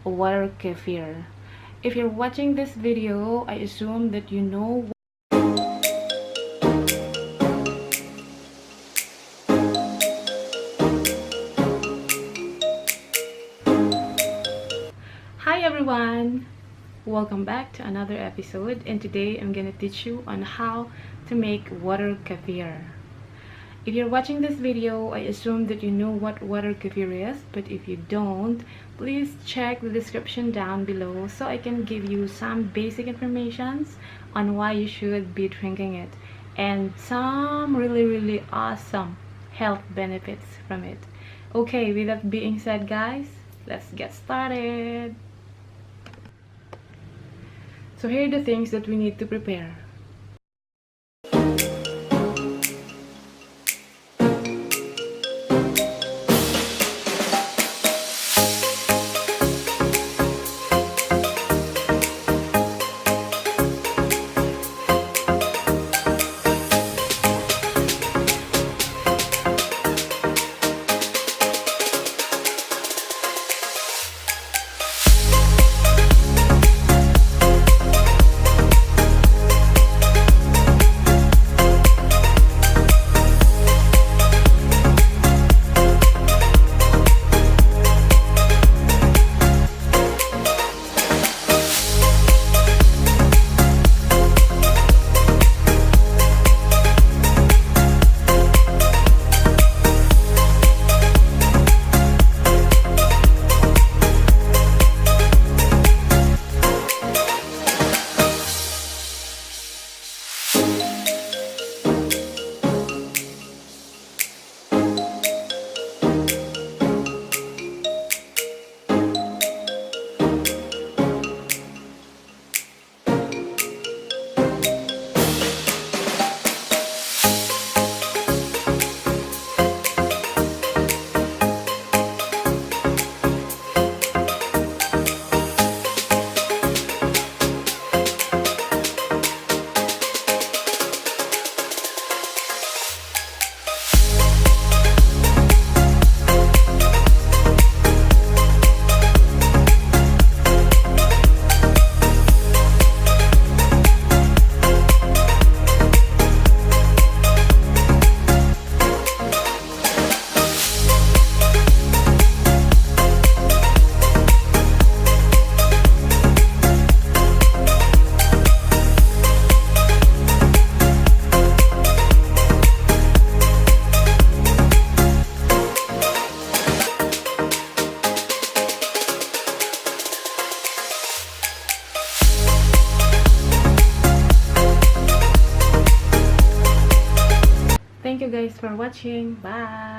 water kefir. If you're watching this video, I assume that you know. Hi everyone! Welcome back to another episode, and today I'm gonna teach you on how to make water kefir. If you're watching this video, I assume that you know what water kefir is, but if you don't, please check the description down below so I can give you some basic informations on why you should be drinking it and some really awesome health benefits from it. Okay, with that being said, guys, let's get started. So here are the things that we need to prepare. Thank you guys for watching. Bye!